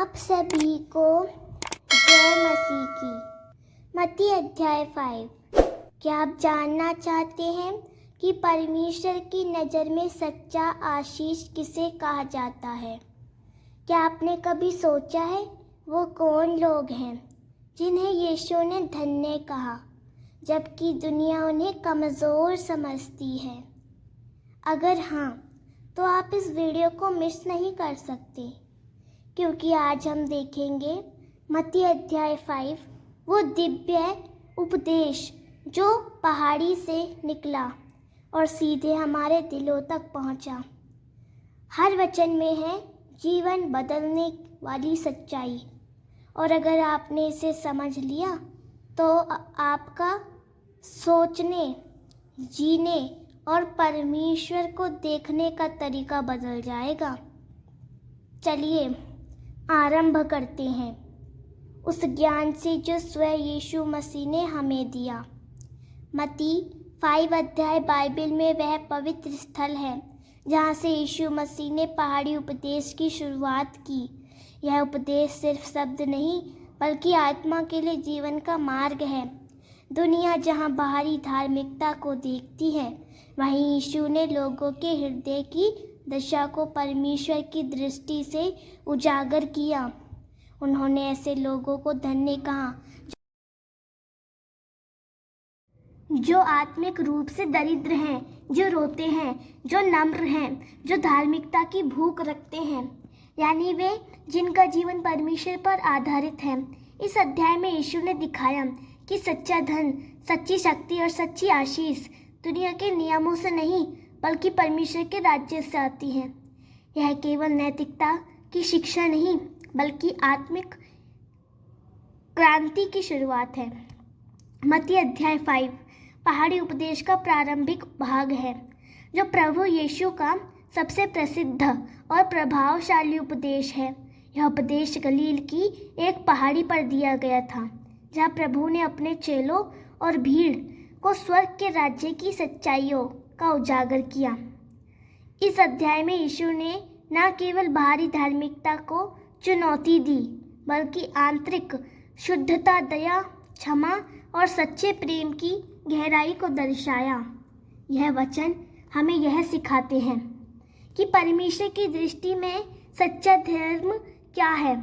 आप सभी को जय मसीह की। मत्ती अध्याय 5। क्या आप जानना चाहते हैं कि परमेश्वर की नज़र में सच्चा आशीष किसे कहा जाता है? क्या आपने कभी सोचा है वो कौन लोग हैं जिन्हें यीशु ने धन्य कहा, जबकि दुनिया उन्हें कमज़ोर समझती है? अगर हाँ, तो आप इस वीडियो को मिस नहीं कर सकते, क्योंकि आज हम देखेंगे मत्ती अध्याय 5, वो दिव्य उपदेश जो पहाड़ी से निकला और सीधे हमारे दिलों तक पहुंचा। हर वचन में है जीवन बदलने वाली सच्चाई, और अगर आपने इसे समझ लिया तो आपका सोचने, जीने और परमेश्वर को देखने का तरीका बदल जाएगा। चलिए आरंभ करते हैं उस ज्ञान से जो स्वयं यीशु मसीह ने हमें दिया। मत्ती 5 अध्याय बाइबल में वह पवित्र स्थल है जहाँ से यीशु मसीह ने पहाड़ी उपदेश की शुरुआत की। यह उपदेश सिर्फ शब्द नहीं बल्कि आत्मा के लिए जीवन का मार्ग है। दुनिया जहाँ बाहरी धार्मिकता को देखती है, वहीं यीशु ने लोगों के हृदय की दशा को परमेश्वर की दृष्टि से उजागर किया। उन्होंने ऐसे लोगों को धन्य कहा जो आत्मिक रूप से दरिद्र हैं, जो रोते हैं, जो नम्र हैं, जो धार्मिकता की भूख रखते हैं, यानी वे जिनका जीवन परमेश्वर पर आधारित है। इस अध्याय में यीशु ने दिखाया कि सच्चा धन, सच्ची शक्ति और सच्ची आशीष दुनिया के नियमों से नहीं बल्कि परमेश्वर के राज्य से आती है। यह केवल नैतिकता की शिक्षा नहीं बल्कि आत्मिक क्रांति की शुरुआत है। मत्ती अध्याय 5 पहाड़ी उपदेश का प्रारंभिक भाग है, जो प्रभु यीशु का सबसे प्रसिद्ध और प्रभावशाली उपदेश है। यह उपदेश गलील की एक पहाड़ी पर दिया गया था, जहाँ प्रभु ने अपने चेलों और भीड़ को स्वर्ग के राज्य की सच्चाइयों का उजागर किया। इस अध्याय में यीशु ने न केवल बाहरी धार्मिकता को चुनौती दी, बल्कि आंतरिक शुद्धता, दया, क्षमा और सच्चे प्रेम की गहराई को दर्शाया। यह वचन हमें यह सिखाते हैं कि परमेश्वर की दृष्टि में सच्चा धर्म क्या है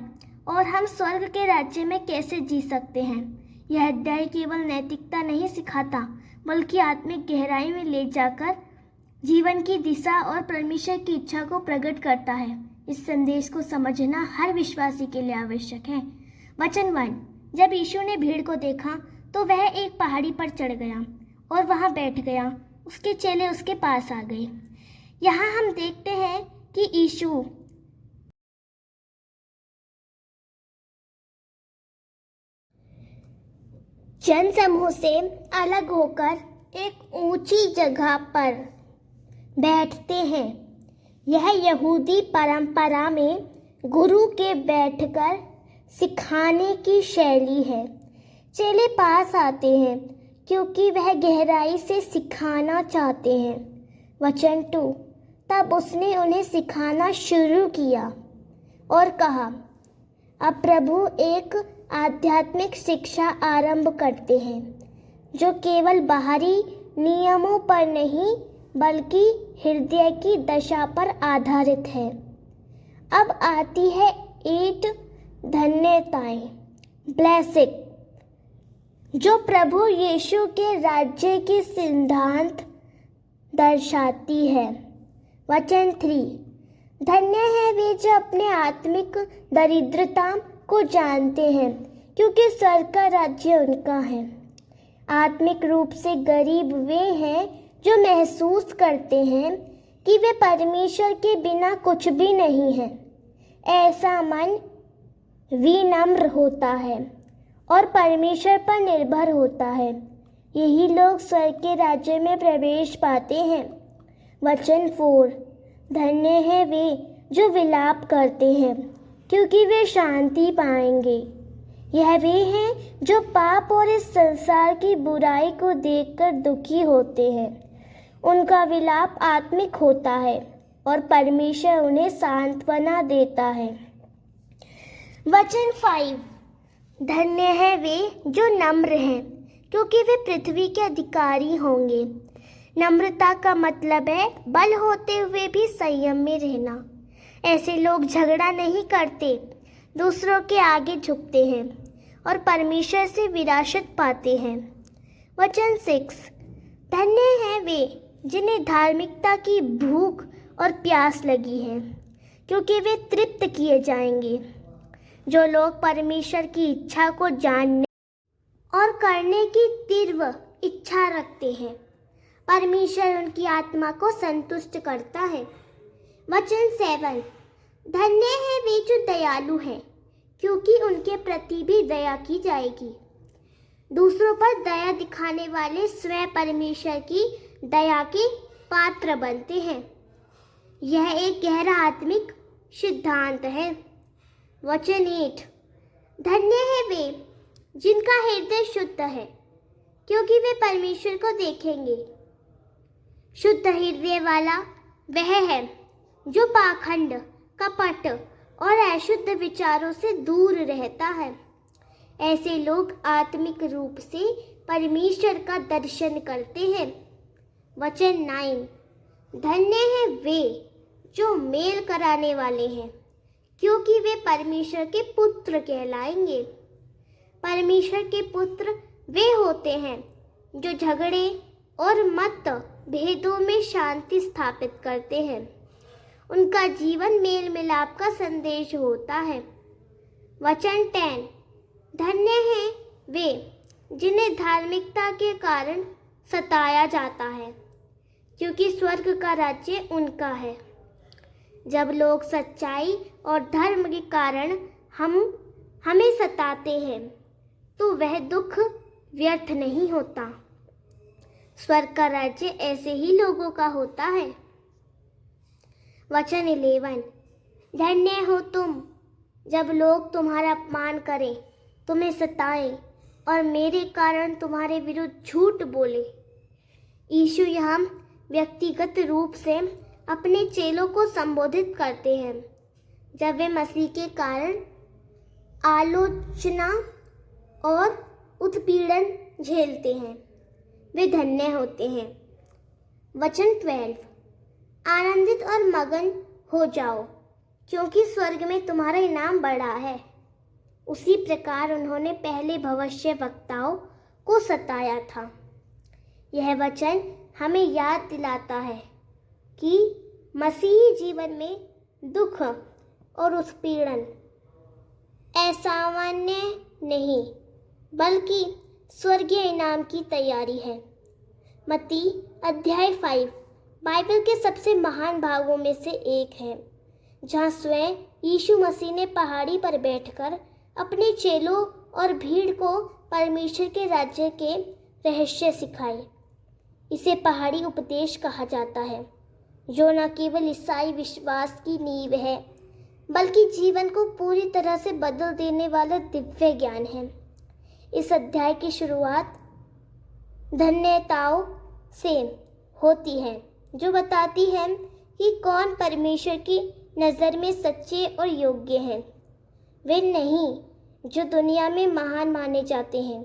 और हम स्वर्ग के राज्य में कैसे जी सकते हैं। यह अध्याय केवल नैतिकता नहीं सिखाता, बल्कि आत्मिक गहराई में ले जाकर जीवन की दिशा और परमेश्वर की इच्छा को प्रकट करता है। इस संदेश को समझना हर विश्वासी के लिए आवश्यक है। वचन 1। जब यीशु ने भीड़ को देखा तो वह एक पहाड़ी पर चढ़ गया और वहां बैठ गया। उसके चेले उसके पास आ गए। यहाँ हम देखते हैं कि यीशु जनसमूह से अलग होकर एक ऊंची जगह पर बैठते हैं। यह यहूदी परंपरा में गुरु के बैठकर सिखाने की शैली है। चेले पास आते हैं क्योंकि वह गहराई से सिखाना चाहते हैं। वचन 2। तब उसने उन्हें सिखाना शुरू किया और कहा। अब प्रभु एक आध्यात्मिक शिक्षा आरंभ करते हैं जो केवल बाहरी नियमों पर नहीं बल्कि हृदय की दशा पर आधारित है। अब आती है 8 धन्यताएं, ब्लेसिंग, जो प्रभु यीशु के राज्य के सिद्धांत दर्शाती है। वचन 3। धन्य है वे जो अपने आत्मिक दरिद्रता को जानते हैं, क्योंकि स्वर्ग का राज्य उनका है। आत्मिक रूप से गरीब वे हैं जो महसूस करते हैं कि वे परमेश्वर के बिना कुछ भी नहीं हैं। ऐसा मन विनम्र होता है और परमेश्वर पर निर्भर होता है। यही लोग स्वर्ग के राज्य में प्रवेश पाते हैं। वचन 4। धन्य है वे जो विलाप करते हैं, क्योंकि वे शांति पाएंगे। यह वे हैं जो पाप और इस संसार की बुराई को देखकर दुखी होते हैं। उनका विलाप आत्मिक होता है और परमेश्वर उन्हें सांत्वना देता है। वचन 5। धन्य है वे जो नम्र हैं, क्योंकि वे पृथ्वी के अधिकारी होंगे। नम्रता का मतलब है बल होते हुए भी संयम में रहना। ऐसे लोग झगड़ा नहीं करते, दूसरों के आगे झुकते हैं और परमेश्वर से विरासत पाते हैं। वचन 6। धन्य हैं वे जिन्हें धार्मिकता की भूख और प्यास लगी है, क्योंकि वे तृप्त किए जाएंगे। जो लोग परमेश्वर की इच्छा को जानने और करने की तीव्र इच्छा रखते हैं, परमेश्वर उनकी आत्मा को संतुष्ट करता है। वचन 7। धन्य है वे जो दयालु हैं, क्योंकि उनके प्रति भी दया की जाएगी। दूसरों पर दया दिखाने वाले स्वयं परमेश्वर की दया के पात्र बनते हैं। यह एक गहरा आत्मिक सिद्धांत है। वचन 8। धन्य है वे जिनका हृदय शुद्ध है, क्योंकि वे परमेश्वर को देखेंगे। शुद्ध हृदय वाला वह है जो पाखंड, कपट और अशुद्ध विचारों से दूर रहता है। ऐसे लोग आत्मिक रूप से परमेश्वर का दर्शन करते हैं। वचन 9। धन्य है वे जो मेल कराने वाले हैं, क्योंकि वे परमेश्वर के पुत्र कहलाएंगे। परमेश्वर के पुत्र वे होते हैं जो झगड़े और मत भेदों में शांति स्थापित करते हैं। उनका जीवन मेल मिलाप का संदेश होता है। वचन 10। धन्य हैं वे जिन्हें धार्मिकता के कारण सताया जाता है, क्योंकि स्वर्ग का राज्य उनका है। जब लोग सच्चाई और धर्म के कारण हमें सताते हैं, तो वह दुख व्यर्थ नहीं होता। स्वर्ग का राज्य ऐसे ही लोगों का होता है। वचन 11। धन्य हो तुम जब लोग तुम्हारा अपमान करें, तुम्हें सताएं और मेरे कारण तुम्हारे विरुद्ध झूठ बोले। यीशु यहाँ व्यक्तिगत रूप से अपने चेलों को संबोधित करते हैं। जब वे मसीह के कारण आलोचना और उत्पीड़न झेलते हैं, वे धन्य होते हैं। वचन 12। आनंदित और मगन हो जाओ, क्योंकि स्वर्ग में तुम्हारा इनाम बड़ा है। उसी प्रकार उन्होंने पहले भविष्यवक्ताओं को सताया था। यह वचन हमें याद दिलाता है कि मसीही जीवन में दुख और उत्पीड़न असामान्य नहीं, बल्कि स्वर्गीय इनाम की तैयारी है। मत्ती अध्याय 5 बाइबल के सबसे महान भागों में से एक है, जहाँ स्वयं यीशु मसीह ने पहाड़ी पर बैठकर अपने चेलों और भीड़ को परमेश्वर के राज्य के रहस्य सिखाए। इसे पहाड़ी उपदेश कहा जाता है, जो न केवल ईसाई विश्वास की नींव है, बल्कि जीवन को पूरी तरह से बदल देने वाला दिव्य ज्ञान है। इस अध्याय की शुरुआत धन्यताओं से होती है, जो बताती है कि कौन परमेश्वर की नज़र में सच्चे और योग्य हैं। वे नहीं जो दुनिया में महान माने जाते हैं,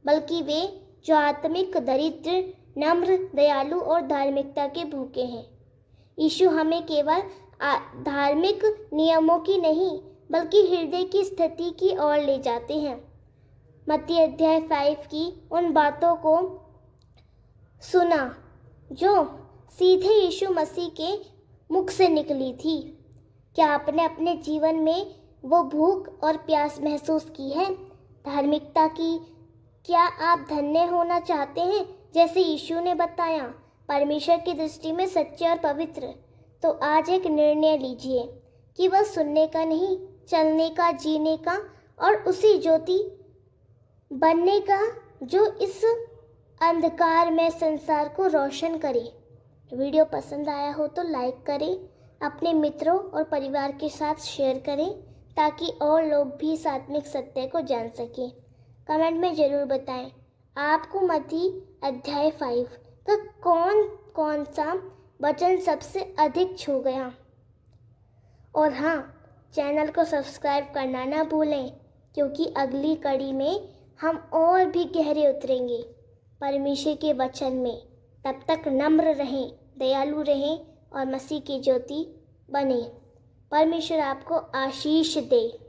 बल्कि वे जो आत्मिक, दरिद्र, नम्र, दयालु और धार्मिकता के भूखे हैं। यीशु हमें केवल धार्मिक नियमों की नहीं, बल्कि हृदय की स्थिति की ओर ले जाते हैं। मत्ती अध्याय 5 की उन बातों को सुना जो सीधे यीशु मसीह के मुख से निकली थी। क्या आपने अपने जीवन में वो भूख और प्यास महसूस की है धार्मिकता की? क्या आप धन्य होना चाहते हैं जैसे यीशु ने बताया, परमेश्वर की दृष्टि में सच्चे और पवित्र? तो आज एक निर्णय लीजिए कि वह सुनने का नहीं, चलने का, जीने का और उसी ज्योति बनने का जो इस अंधकार में संसार को रोशन करे। वीडियो पसंद आया हो तो लाइक करें, अपने मित्रों और परिवार के साथ शेयर करें, ताकि और लोग भी इस आत्मिक सत्य को जान सकें। कमेंट में ज़रूर बताएं आपको मत्ती अध्याय 5 का कौन कौन सा वचन सबसे अधिक छू गया। और हाँ, चैनल को सब्सक्राइब करना ना भूलें, क्योंकि अगली कड़ी में हम और भी गहरे उतरेंगे परमेश्वर के वचन में। तब तक नम्र रहें, दयालु रहें और मसीह की ज्योति बने। परमेश्वर आपको आशीष दे।